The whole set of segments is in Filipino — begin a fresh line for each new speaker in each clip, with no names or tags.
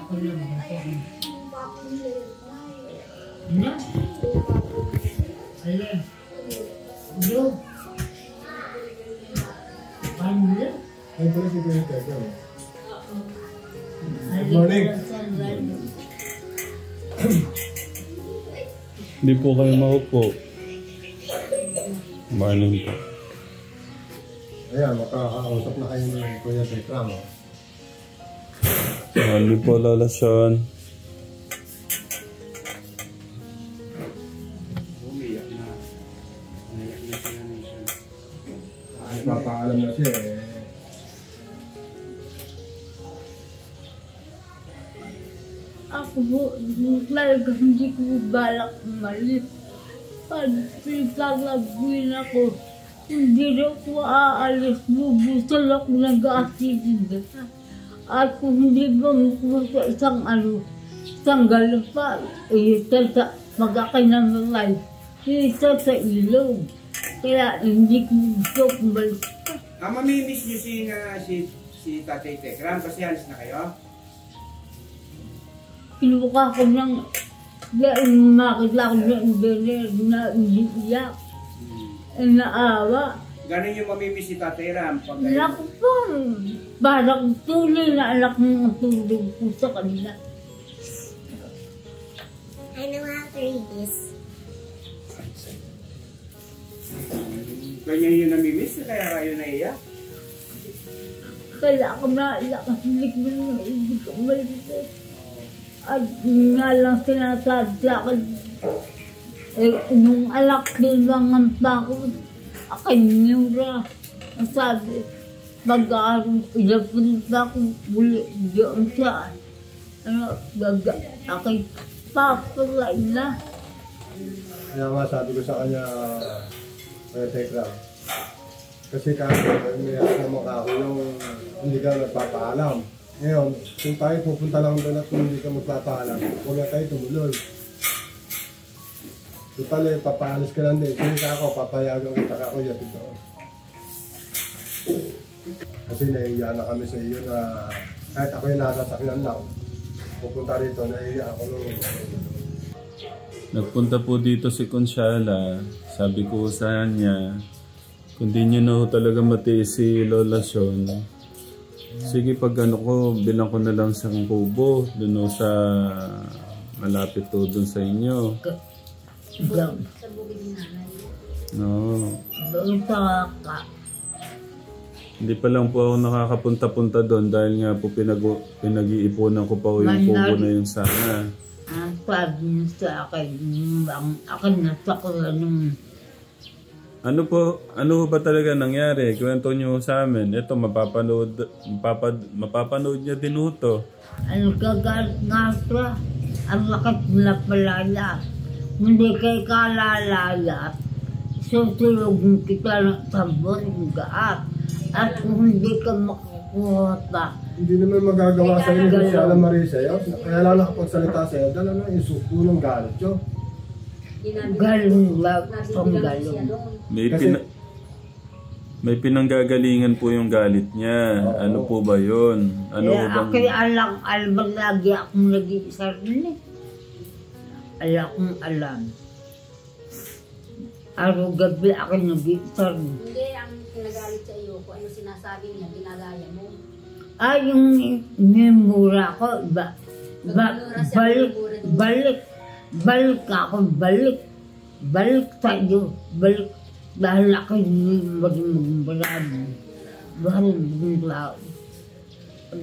ako lang ako. Ano? Alin? Ano? Paano yun?
Ay, pala si Kuya Teka. Good morning.
Hindi po kayo maupo. Morning po.
Ayan, makakausap na kayo ng Kuya Teka.
Morning po, Lola Sean.
Umiyak na. Umiyak na siya na siya.
Ay, papaalam na siya eh.
Ako po, talaga hindi ko balak umalis. Pag pinagsasabuhin ako, hindi na ako aalis. Bubusal ako nag-aasitin. At kung hindi ba makuha sa isang galapa, isa sa magkakinangalay, isa sa ilog. Kaya hindi ko gusto kumbalik pa.
Mamimiss niyo si Tatay Tekram kasi halis na kayo?
Kinuha ko ng makita ko ng beler na hindi iyak. Naawa.
Ganun yung mamimiss si Tatay Ram pag kayo.
Naku po, parang tuloy na anak mo ang tulog po sa kanila.
I know how to read this.
Ganyan yung namimiss kaya kayo naiyak?
Kaya ako naiyak kasi hindi ko na ibig ko malisit. At nga lang sinasabi sa akin, nung alak din lang ang takot, akin nura. Ang sabi, pag-aaral, pinapunta ko muli doon sa, akin, papalay na.
Kaya nga sabi ko sa kanya, Kuya Teka. Kasi kasi, umiyak naman ako yung hindi ka nagpapaalam. Ngayon, kung tayo pupunta lang doon at hindi ka magpapaalam, huwag na tayo tumuloy. Total eh, papaalis ka lang din. Sige ka ako, papayagan kita ka kuya dito. Kasi naiiya na kami sa iyo na kahit ako yung nasasakyan lang, pupunta rito, naiiya ako nung...
Nagpunta po dito si Consuela. Sabi ko sa kanya, kung di nyo na ho talaga matiis si Lola Sean, sige pag ano ko, bilang ko na lang sa kubo, dun sa malapit to dun sa inyo.
Sa bukid ni nanay.
No.
Doon sa
Hindi pa lang po ako nakakapunta-punta doon dahil nga po pinag-iipunan ko pa po yung kubo na yun sana.
ang sabi niya sa akin, ang akin na sa nung...
Ano ba talaga nangyari? Kwento niyo sa amin. Ito, mapapanood niya din ito.
Ano kagalit nga siya? Ang lakas na palaya. Hindi kayo kalalaya. Susulogin kita ng sabon, gaat. At kung hindi ka makakuha pa,
Hindi naman magagawa sa inyo si Ana Maria sa'yo. Kaya lang nakapagsalita sa'yo, dahil ano, isuko ng galit yun.
galong lang pang galong.
May pinanggagalingan po yung galit niya. Ano po ba yun? Ano
Kaya
bang...
ako'y alang lagi akong nag-iisar din eh. Alam. Araw-gabi ako nag-iisar.
Hindi, ang kinagalit sa iyo, kung ano sinasabi niya, ginagaya mo.
Ay, yung memura ko, balik ako, balik tayo, balik, dahil ako maging marami, dahil maging tao,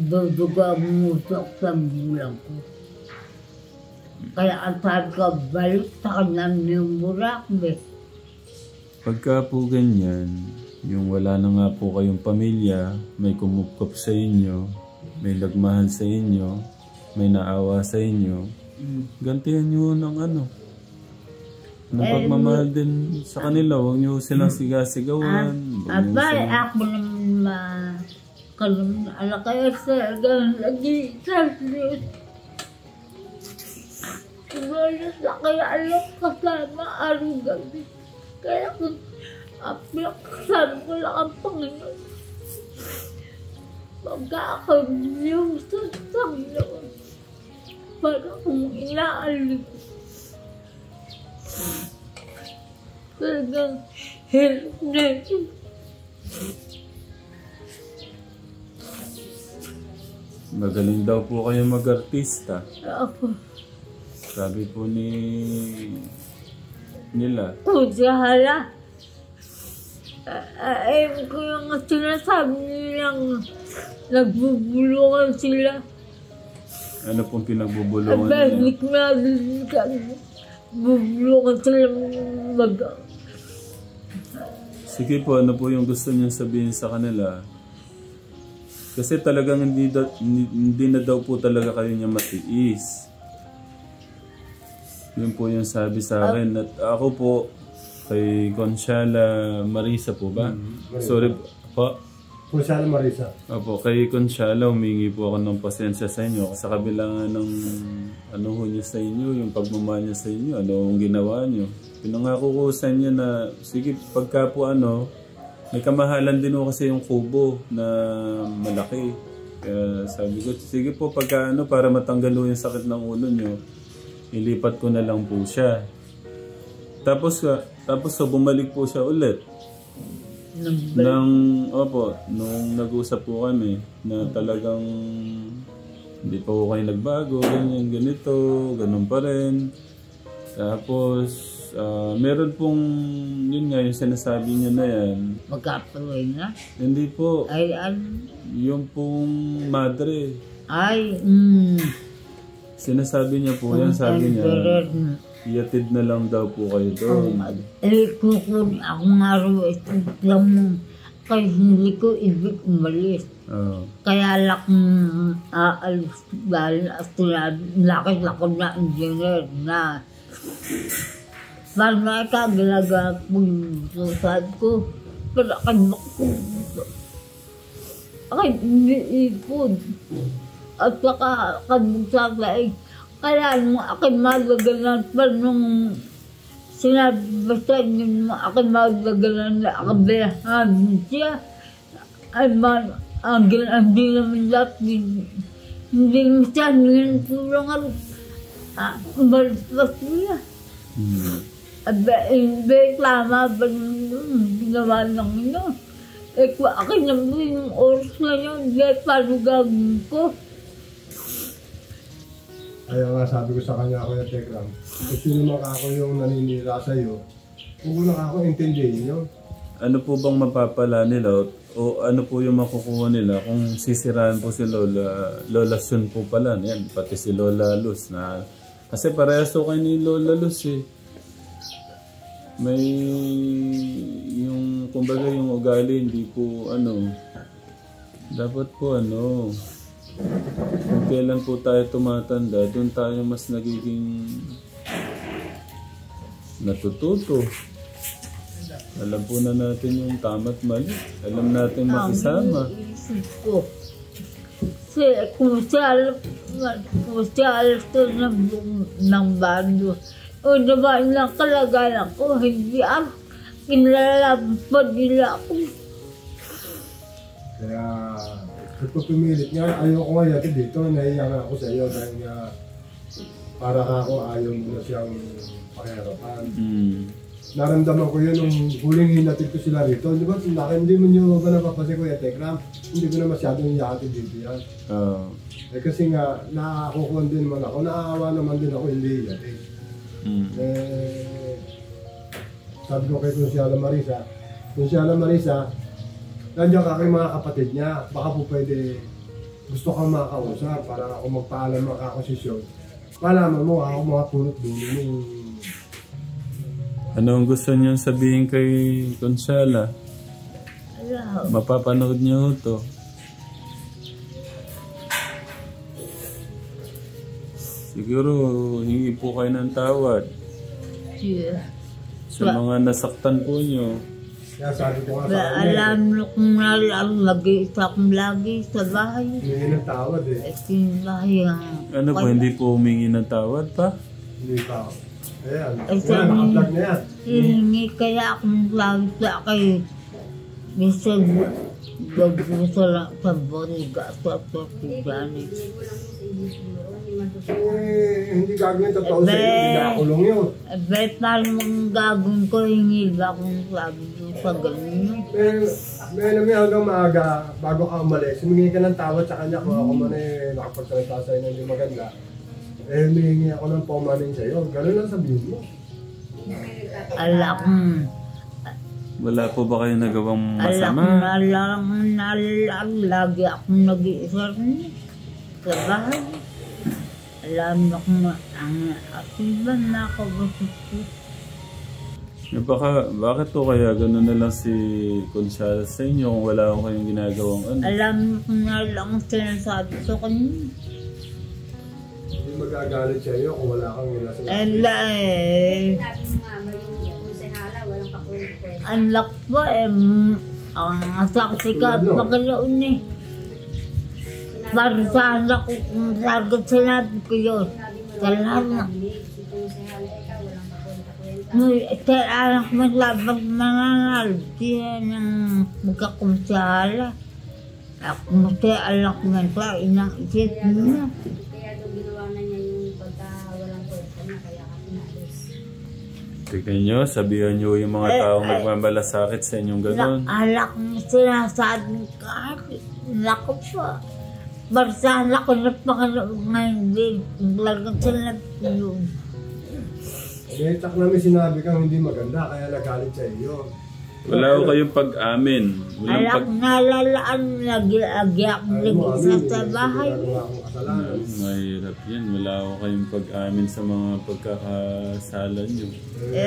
duduga ang musok sa bulang ko. Kaya ang sabi ko, balik sa kanyang memura ko,
Pagka po ganyan, yung wala na nga po kayong pamilya, may kumupkop sa inyo, may nagmahal sa inyo, may naawa sa inyo, gantihan nyo ng ano. Ng pagmamahal din sa kanila, huwag nyo silang sigasigawan.
Abay, ako naman ala kayo sa lagi sa wala sa kaya alam kasama araw-gabi. Kaya kung kasama ko lang ang Panginoon. Pagka ako yung sa Panginoon, para kung inaalis. Talagang hirap na ito.
Magaling daw po kayo mag-artista.
Ako,
Sabi po nila.
kusahala. Ayun ko yung sinasabi nilang nagbubulungan sila.
Ano pong pinagbubulungan niya?
Abalik na din kami. Bubulungan sila mag...
Sige po, ano po yung gusto niyo sabihin sa kanila? Kasi talagang hindi na daw po talaga kayo niya matiis. Yun po yung sabi sa akin. At ako po, kay Consuela Marisa po ba? Sorry po.
Consuela Marisa.
Opo, kay Consuela, humingi po ako ng pasensya sa inyo. Sa kabila nga ng ano ho niya sa inyo, yung pagmamahal niya sa inyo, ano ang ginawa niyo. Pinangako ko sa inyo na, sige, pagka po may kamahalan din ho kasi yung kubo na malaki. Kaya sabi ko, sige po, pagka para matanggal ho yung sakit ng ulo niyo, ilipat ko na lang po siya. Tapos bumalik po siya ulit. Nung nag-usap po kami na talagang hindi pa po kayo nagbago, ganito, ganun pa rin. Tapos, meron pong, yun nga, yung sinasabi niyo na yan.
Magkapaloy na?
Hindi po.
Ay,
Yung pong madre.
Ay,
Sinasabi niya po yan, sabi niya, iatid na lang daw po kayo doon.
Kukun ako nga rin ito lang mo. Kaya hindi ko ibig umalis. Kaya lang aalis dahil lakit ako na engineer na parang nakagalaga ko yung susad ko. Pero hindi ipon. At saka kadugsaga kaya nung aking magagalan pa nung sinabi ba sa inyo nung aking magagalan na akabilahan siya ay hindi naman lahat hindi naman siya tulungan umalis pa siya. Hindi tama ba nung ginawa ng ino? Kung akin naman yung oras na yun, paano gagawin ko?
Kaya nga sabi ko sa kanya, Kuya Tekram, kung sino man ako yung naninira sa'yo, huwag mo na ako intindihin nyo.
Ano po bang mapapala nila o ano po yung makukuha nila kung sisiraan po si Lola Sun po pala, yan, pati si Lola Luz na, kasi parehas ko kayo ni Lola Luz eh. May yung kumbaga yung ugali hindi po dapat po kung kailan po tayo tumatanda, doon tayo mas nagiging natututo. Alam po na natin yung tama't mali. Alam natin makisama.
Isip ko. Kung siya alas to ng bando, o naman lang kalagalan ko, hindi ako. Kinalalaban nila ako.
Kaya, pagpumilit nga, ayaw ko nga yatid dito, nahiya nga ako sa iyo dahil nga para ka ako ayaw mo na siyang pakiharapan. Naramdaman ko yun nung huling hinatid ko sila rito. Di ba, hindi mo nyo ba napapansin ko yung Tekram? Hindi ko na masyadong yakatid dito yan. Kasi nga, nakakukuhan din naman ako, naaawa naman din ako, hindi yatid. Sabi ko kay Consuela Marisa, nandiyan ka kay mga kapatid niya, baka po pwede gusto kang makausap para ako magpaalam makakosisyon. Malaman mo ako mga punot dulo ng...
Ano ang gusto niyong sabihin kay Consuela? Mapapanood niyo ito. Siguro hingi po kayo ng tawad. Sa mga nasaktan po niyo.
Kaya sabi ko nga sa kanya,
alam mo kung nag-iisa akong lagi sa bahay.
hindi ng tawad eh.
Bahay
Ano po, hindi po humingi ng tawad pa?
Hindi pa. Ayan,
Ay,
yan, naka-vlog na yan.
hihingi kaya akong lagi sa kayo. Minsan, sa boniga sa Tiganis.
Hindi ko lang po sa inyo siguro. Hindi man po siya.
hindi gagawin totoo sa iyo, hindi nakakulong yun.
Paano mong gagawin ko, hingi ba kung sabi ko sa ganun?
May alam mo hanggang maaga, bago ka umalis, humingi ka ng tawad sa kanya kung ako man nakapagsalita sa inyo hindi maganda. Humingi ako ng paumanin sa iyo. Ganun lang sabihin mo.
Wala po ba kayo nagawang
Alam
masama?
lagi akong nag-iisa rin sa bahay. Alam na kung ang akiban na ako
Bakit po kaya gano'n na lang si Conchal sa inyo kung wala ko kayong ginagawang ano?
Alam ko na lang sinasabi sa kanya.
Hindi magagalit sa iyo kung wala kang ginagawa.
Sabi mo nga, yung sehala, walang kakwento.
Anak pa ang saksi ka at magalaon eh. Para sa anak ko, kung sagot sinabi ko yun. Salamat. Sa anak mo labag mananal, siya nang magkakumsahala. Ako mo sa anak mo sa inang isip niya.
Kaya doon ginawa na niya yung pagka walang kwenta niya, kaya ka pinalis.
Tignan nyo, sabihan nyo yung mga taong nagmamalasakit sa inyong gano'n.
Alak mo sinasabi ka, lako pa. Barsala ko na Panginoon ngayon din. Lagang sinabi ko yun.
Tak namin sinabi kang hindi maganda, kaya nagalit sa iyo.
Wala ko kayong pag-amin.
Alak nalalaan, nag-iagyak, nag-isa sa bahay.
Mahirap yan. Wala ko kayong pag-amin sa mga pagkakasala nyo.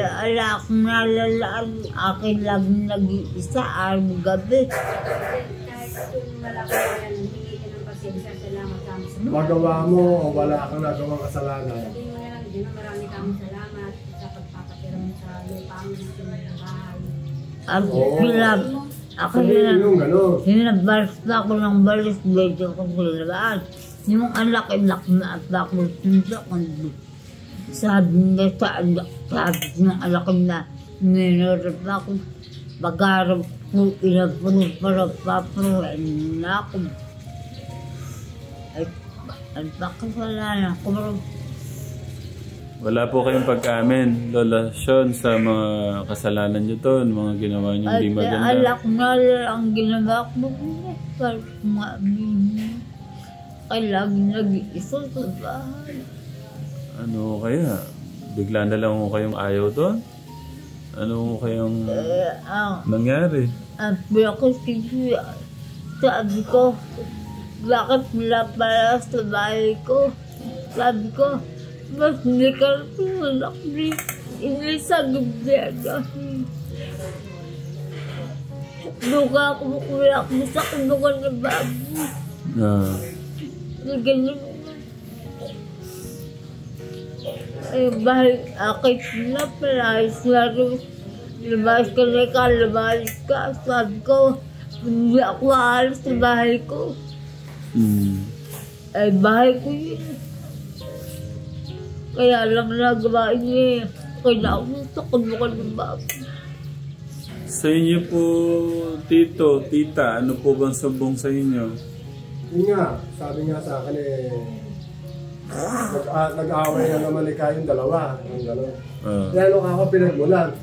Alak nalalaan, akin lang nag-iisa, araw-gabi.
Kahit kung wala ka yan, hindi ka ng pasensya, salamat kami sa
Magawa mo o wala kang nagawang kasalanan.
sabihin mo na lang, di na marami kami salamat sa pagpapatira mo sa lupa mo sa bahay.
Ako
Sabihin yung gano'n.
hinabalas na ako ng balis, medyo ko silabaan. Yung anak na at ako sinta ko. Sabi niya sa anak, sabi ng anak na minarap ako. Bagarap ko, inapuro para papuruin na ako. At pakasalanan ko.
Wala po kayong pag-amin, Lola Sean, sa mga kasalanan nyo to, mga ginawa nyo hindi maganda.
Alak na ang ginawa ko. Para kumamin. Kailangan nag-iisa sa bahay.
Ano kaya? Bigla na lang ko kayong ayaw doon? Ano kayang nangyari?
Ako sabi ko, bakit wala pala sa bahay ko? Sabi ko, mas hindi ka tulak ni sa gobyerno. Duka ako makulak mo sa kulungan ng bago. Ganyan. Bahay, akit na pala, labas ka. Sabi ko, hindi ako aalis sa bahay ko. Bahay ko yun. Kaya lang nagawa niya. Kailangan sa kulungan ng bago.
Sa inyo po, tito, tita, ano po bang sumbong sa inyo?
Yun nga, sabi nga sa akin nag-aaway na naman kayong dalawa. Kaya nung ako pinagmulan,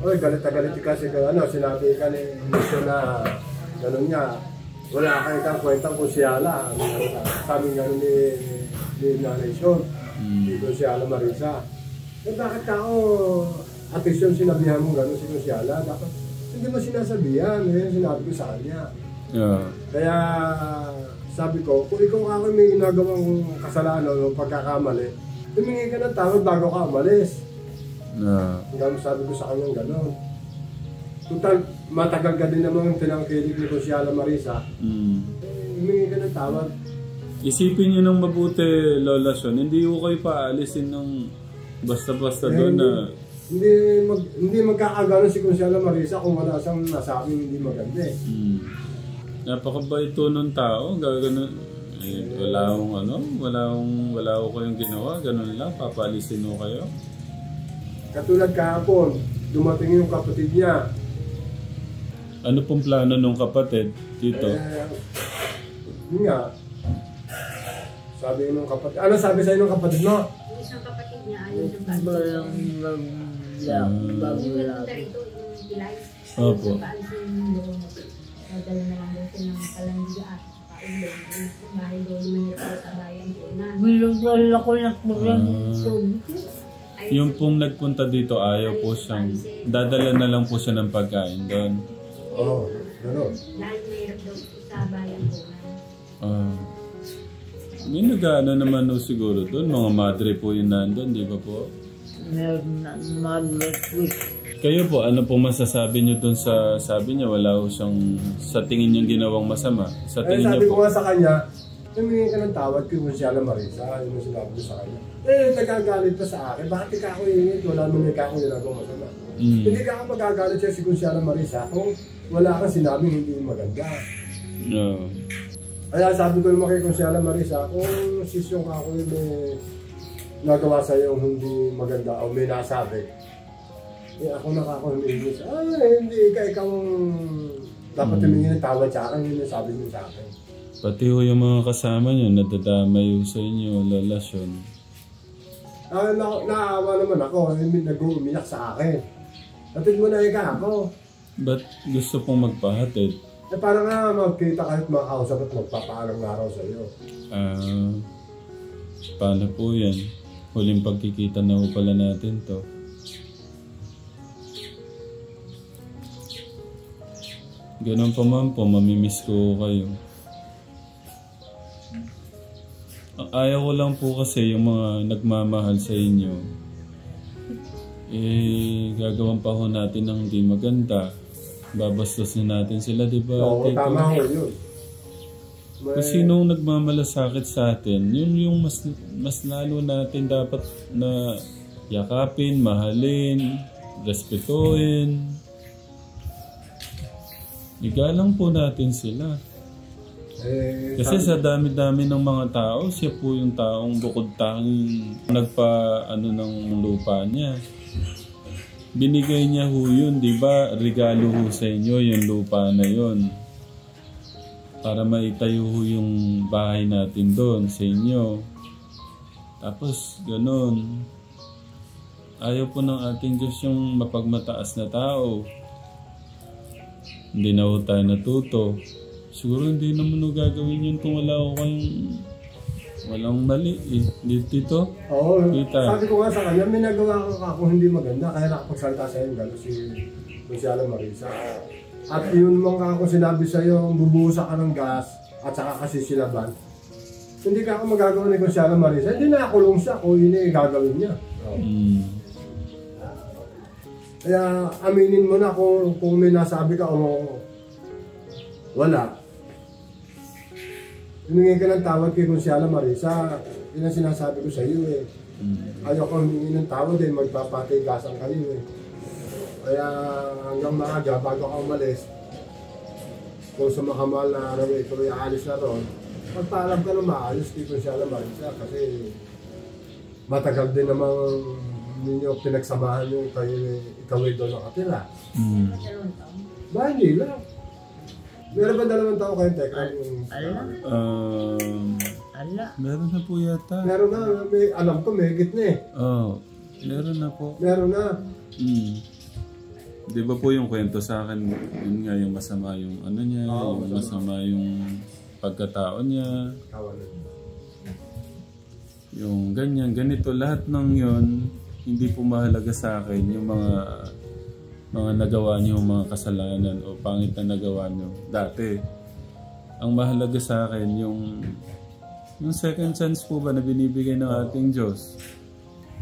galit na galit kasi sinabi ka ni Lucio na gano'n nga, wala kayo kang kwentang kusyala. Sabi nga ni Nanay Sean, dito si Ala Marisa. Bakit ka ako, atensyon sinabihan mo gano'n si Kusyala? Dapat hindi mo sinasabihan, sinabi ko sa kanya. Kaya sabi ko, kung ikaw ako may ginagawang kasalanan o pagkakamali, humingi ka ng tawad bago ka umalis. Hanggang sabi ko sa kanya gano'n. Total, matagal ka din naman tinangkilik ni Kusyala Marisa. Humingi ka ng tawad.
Isipin nyo ng mabuti, Lola Sean, hindi ko kayo paalisin ng basta-basta doon na...
Hindi magkakagano si Kusyala Marisa kung wala siyang nasabing hindi maganda eh.
Napakabait to ng tao, gagano. Wala ko kayong ginawa, ganun lang, papalisin mo kayo.
Katulad kahapon, dumating yung kapatid niya.
Ano pong plano ng kapatid dito?
Yun nga, Sabi nung kapatid, ano sabi sa'yo nung kapatid mo?
Yung isang kapatid niya, ayaw sa pag-
Walang
Yung
bagulang.
punta rito, yung pilay.
Opo.
Sa kaalisin yung nadala na lang daw siya ng palangga at paulo. Yung bahay doon, mahirap daw sa bayan ko na.
Bilog ako ng program ito.
Yung pong nagpunta dito, ayaw po siyang, dadala na lang po siya ng pagkain doon.
Oo, gano'n.
Dahil mahirap daw sa bayan ko na.
May nag-ano naman no, siguro doon, mga madre po yung nandun, di ba po?
Meron na mag-request.
Kayo po, ano po masasabi niyo doon sa, sabi niya, wala ho siyang, sa tingin niyang ginawang masama? Sa
Eh,
tingin
sabi
niyo
ko
po,
nga sa kanya, tumingin ka ng tawad kay Consiala Marisa, yun ang sinabi ko sa kanya. Eh, nagagalit pa sa akin, bakit ka ako ingit? Wala mo na ka ako ginagawang masama. Hindi ka ako magagalit siya si Consiala Marisa kung wala kang sinabing hindi maganda.
no.
Kaya sabi ko naman kay Consiala Marisa, kung sisyon ka ako yung may nagawa sa'yo hindi maganda o may nasabi, eh ako nakakahumingi sa, hindi ka ikaw dapat tumingin ng tawad sa akin, yun yung sabi niyo sa akin.
Pati ho yung mga kasama niyo, nadadamay ho sa inyo, lalasyon.
Naawa naman ako, nag-uumiyak sa akin. Hatid mo na ika ako.
Ba't gusto pong magpahatid?
Eh para nga magkita kahit makausap at magpapaalang araw sa iyo.
Paano po yan? Huling pagkikita na ho pala natin to. Ganun pa man po, mamimiss ko kayo. Ang ayaw ko lang po kasi yung mga nagmamahal sa inyo, eh gagawin pa ho natin ng hindi maganda. Babastusin natin sila, di ba?
Oo,
Tito?
tama ko yun.
Kung sinong nagmamalasakit sa atin, yun yung mas lalo natin dapat na yakapin, mahalin, respetuhin. Igalang po natin sila.
Eh,
Kasi sa dami-dami ng mga tao, siya po yung taong bukod tanging nagpa-ano ng lupa niya. Binigay niya ho yun, di ba? Regalo ho sa inyo yung lupa na yun. Para maitayo ho yung bahay natin doon sa inyo. Tapos, ganun. Ayaw po ng ating Diyos yung mapagmataas na tao. Hindi na ho tayo natuto. Siguro hindi naman ho gagawin yun kung wala ho kayong walang mali eh. Dito?
oo,
Tita.
sabi ko nga sa kanya, may nagawa ka kung hindi maganda, kaya nakapagsalita sa iyo, gano'n si Consiala Marisa. At yun mga kung sinabi sa iyo, bubuhusa ka ng gas at saka kasi silaban. Hindi ka ako magagawa ni Consiala Marisa, hindi nakakulong siya kung yun yung gagawin niya. Kaya aminin mo na kung may nasabi ka o wala. Humingi ka ng tawad kay Consiala Marisa, yun ang sinasabi ko sa iyo eh. Ayaw ko humingi ng tawad eh, magpapatigasan kayo eh. Kaya hanggang maaga, bago ka umalis, kung sa makamahal na araw ito ay aalis na ron, magpaalam ka ng maayos kay Consiala Marisa kasi matagal din namang ninyo pinagsamahan yung kayo, ikaw ay doon nakatira. Ba, hindi lang. Meron ba 2 taon kayo, Tekra?
Ala.
Meron na po yata.
Meron na, alam ko, may higit na eh.
Meron na po.
Meron na.
Di ba po yung kwento sa akin, yun nga yung masama yung ano niya, yung masama yung pagkatao niya, yung ganyan, ganito, lahat ng yun, hindi po mahalaga sa akin yung mga nagawa niyo, mga kasalanan o pangit na nagawa niyo dati. Ang mahalaga sa akin yung second chance po ba na binibigay ng ating Diyos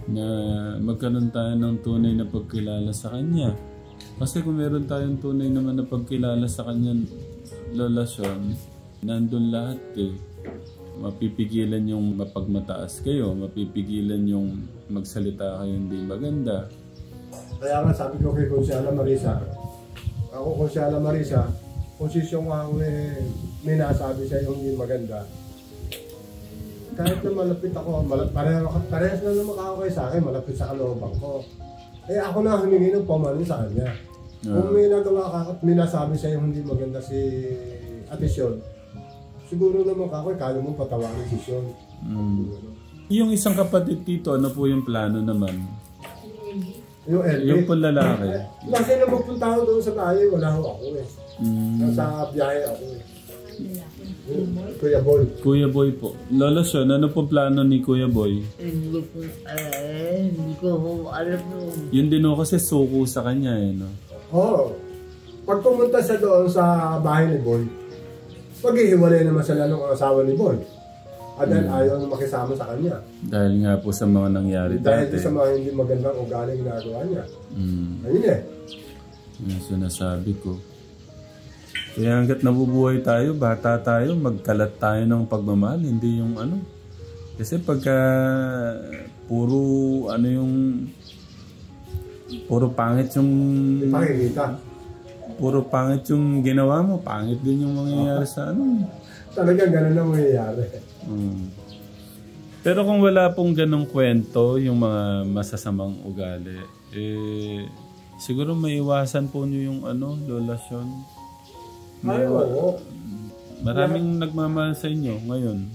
na magkaroon tayo ng tunay na pagkilala sa Kanya. Kasi kung meron tayong tunay naman na pagkilala sa Kanya, relasyon, nandun lahat eh. Mapipigilan yung mapagmataas kayo, mapipigilan yung magsalita kayo hindi maganda.
Kaya nga sabi ko kay Consiala Marisa, ako Consiala Marisa, kung sisyong ako may nasabi sa iyo hindi maganda, kahit na malapit ako, parehas na naman ako kayo sa akin, malapit sa kalooban ko. Eh ako na humingi ng pamanin sa kanya. Kung may nagawa ka at may nasabi sa iyo hindi maganda si Ate Sean, siguro naman kako, kaya mo patawarin sisyon.
Yung isang kapatid dito, ano po yung plano naman?
Yung LP.
Yung po lalaki.
Kasi na magpunta ako doon sa bahay, wala ho ako eh. Nasa biyahe ako eh. Kuya Boy.
Kuya Boy po. Lolo Sean, ano po plano ni Kuya Boy?
Hindi ko alam yun.
Yun din ho kasi suko sa kanya eh, no?
Oo. Pag pumunta siya doon sa bahay ni Boy, maghihiwalay naman sila ng asawa ni Boy. At dahil ayaw na makisama sa kanya.
Dahil nga po sa mga nangyari
Dahil
dati.
sa mga hindi magandang ugaling ginagawa niya. Ayun eh.
Yung sinasabi ko. Kaya hanggat nabubuhay tayo, bata tayo, magkalat tayo ng pagmamahal, hindi yung ano. Kasi pagka puro ano yung puro pangit yung
Pakikita.
puro pangit yung ginawa mo, pangit din yung mangyayari sa ano.
Talagang ganun ang mangyayari.
Pero kung wala pong ganong kwento, yung mga masasamang ugali, siguro maiwasan po nyo yung ano, Lola Sean.
Ay, oo.
Maraming nagmamahal sa inyo ngayon.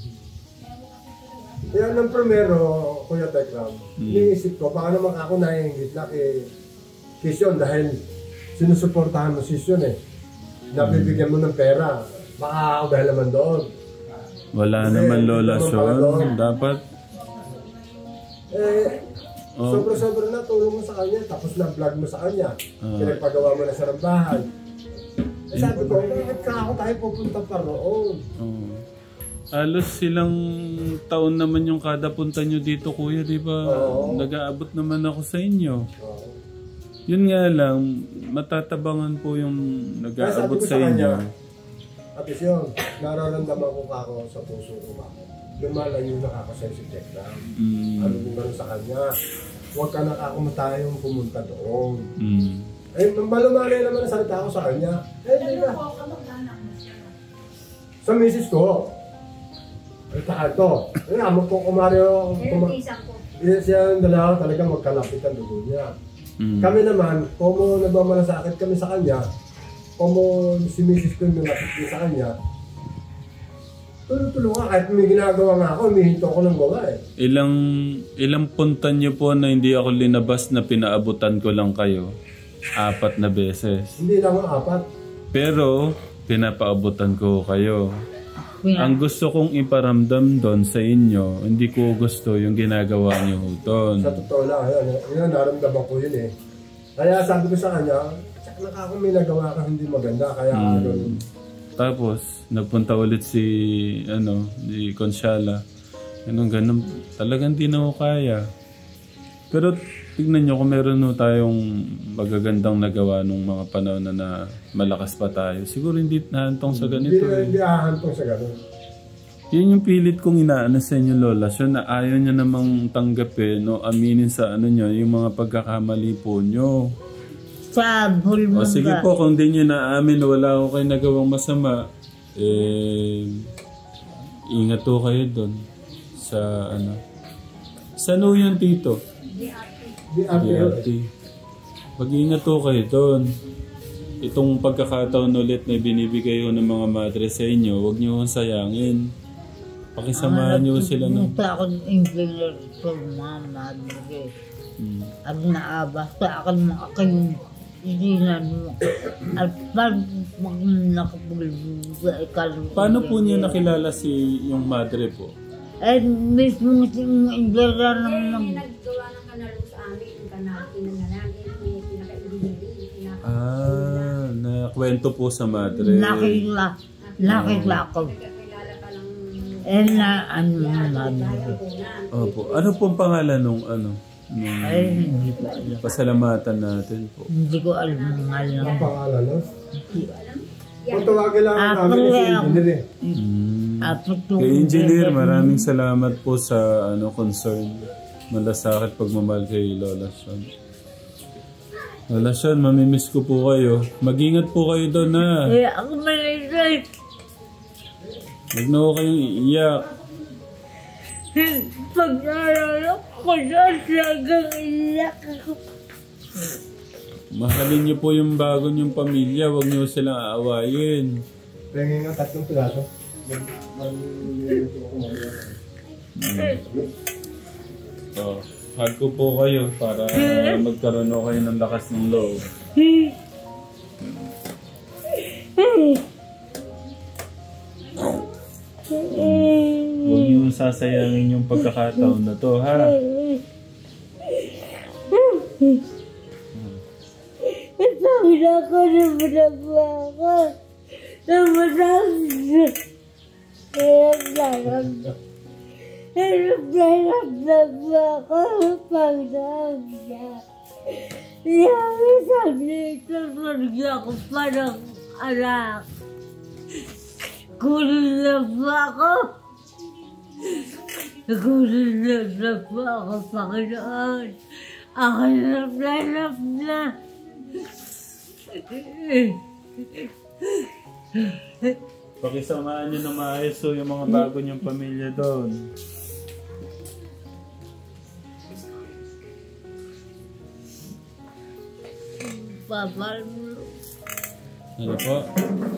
Yan ang primero, Kuya Tekram. Iniisip ko, baka naman ako naiingit na kay Sisyon dahil sinusuportahan mo Sisyon eh. Nabibigyan mo ng pera. Baka ako dahil naman doon.
Wala
Kasi,
naman Lola
naman pala
Sean.
doon.
Dapat
sobra-sobra na tulong mo sa kanya. Tapos na-vlog mo sa kanya. Pinagpagawa mo na siya ng bahay. Sabi ko, bakit ka ako tayo pupunta pa roon?
Halos silang taon naman yung kada punta nyo dito, Kuya, di ba? Nag-aabot naman ako sa inyo. Yun nga lang, matatabangan po yung nag-aabot sa inyo.
At yun, nararamdaman ko kako sa puso ko ba? Lumalang yung nakakasensitive lang. Ano din ba sa kanya? Huwag ka nakakamatayong pumunta doon. Eh, malumalay naman ang salita ko sa kanya. Hindi ka. Sa misis ko. Ay, ito. Ay, amo po kumaryo. Siya ang dalawa talaga magkalapit ang dugo niya. Kami naman, kung nagmamalasakit kami sa kanya, kung si misis ko yung napit sa kanya, tulong-tulong ka. Kahit may ginagawa nga ako, humihinto ko ng gawa eh.
Ilang punta niyo po na hindi ako linabas na pinaabutan ko lang kayo? 4 na beses.
Hindi lang ang 4.
Pero, pinapaabutan ko kayo. Ang gusto kong iparamdam doon sa inyo, hindi ko gusto yung ginagawa niyo doon.
Sa totoo lang, yun, naramdaman ko yun eh. Kaya sabi ko sa kanya, tsak na ako may nagawa ka hindi maganda, kaya ano.
Tapos, nagpunta ulit si Consiala. Ganun, talagang di na ako kaya. Pero tignan nyo kung meron no tayong magagandang nagawa nung mga panahon na malakas pa tayo. Siguro hindi nahantong sa ganito.
Hindi ahantong sa ganun.
Yun yung pilit kong inaano sa inyo, Lola. So na ayaw nyo namang tanggapin o aminin sa ano nyo, yung mga pagkakamali po nyo.
Sabol mo
O sige
ba?
po, kung di nyo naamin wala ko kayo nagawang masama, ingat po kayo doon sa ano. Saan o yan, Tito? DRT. Mag-ingat po kayo doon. Itong pagkakataon ulit na binibigay ko ng mga madre sa inyo, huwag nyo kong sayangin. Pakisamahan nyo sila ng...
Nagpunta ako ng engineer sa mga madre. At naabas sa akin mga kayong isinan mo. At pag nakapaglusa ikalusin.
Paano po niya nakilala si yung madre po?
Eh, mismo yung engineer ng
Naggawa ng kanalo sa amin, yung kanal, pinangalan, yung pinaka-ibigay,
Nakwento po sa madre.
nakila ko.
Kakilala pa lang
Madre.
Opo. Ano pong pangalan nung ano?
Ay, hindi ko alam.
Pasalamatan natin po.
Hindi ko alam ang alam.
Ang pangalan, no? Kung tawagin lang namin si engineer eh.
Kay Engineer, maraming salamat po sa concern. Malasakit pagmamahal kay Lola Sean. Lola Sean, mamimiss ko po kayo. Mag-ingat po kayo doon ha.
Ako malisay.
Huwag na ko kayong iiyak.
Pag-aalala ko siya, talagang iyak ako.
Mahalin niyo po yung bago niyong pamilya. Huwag niyo silang aawayin.
Pengin nga 3 piraso. Malilito ako mamaya.
So, hug ko po kayo para magkaroon ako kayo ng lakas ng loob. Huwag niyo sasayangin yung pagkakataon na to, ha?
Sabi na ako na manaba ako. Namanab na. Hirap na ako. Pag-nab na. Sabi ito, marigyan ako pa ng anak. Kunin na ba ako? Kunin na ba ako, Panginoon? Ako hirap na.
Pakisamaan niyo na maayos so yung mga bago niyong pamilya doon.
Babal mo.
Ano po?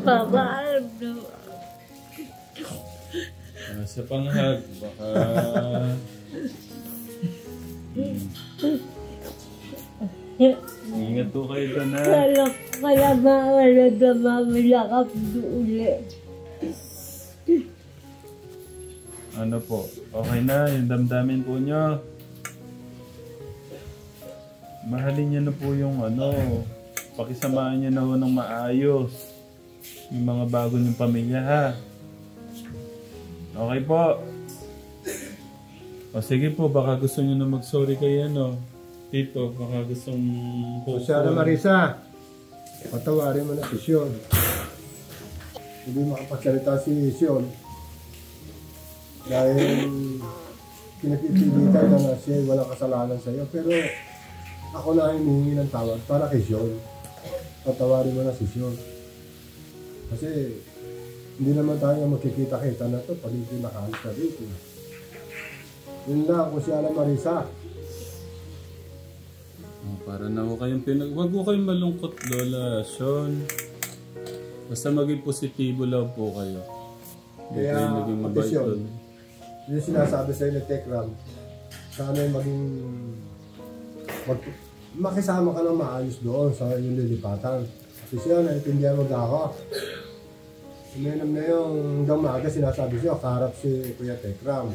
Babal mo.
Sa panghag, baka... Ingat po kayo doon, ha?
Kala mawala na mamilakap ulit.
Ano po? Okay na, yung damdamin po nyo. Mahalin niyo na po yung ano, pakisamaan niyo na po ng maayos. Yung mga bago niyong pamilya, ha? Okay po. O sige po, baka gusto niyo na mag-sorry kay ano. Tito, baka gustong po.
Sana Marisa, patawarin mo na si Sion. Hindi makapagsalita si Sion. Dahil pinagpipilitan na siya walang kasalanan sa iyo. Pero ako na hinihingi ng tawad para kay Sion. Patawarin mo na si Sion. Kasi hindi naman tayo magkikita-kita na to pag hindi nakahalis na dito. Yun lang kung si Ana Marisa.
Oh, para na ho kayong Huwag ho kayong malungkot, Lola Sean. Basta maging positibo lang po kayo. Hindi kayo naging mabait doon.
Yung sinasabi sa'yo ni Tekram, sana maging makisama ka ng maayos doon sa yung lilipatan. Kasi siya, naintindihan mo ako. Uminom na yung hanggang maaga sinasabi siya, kaharap si Kuya Tekram.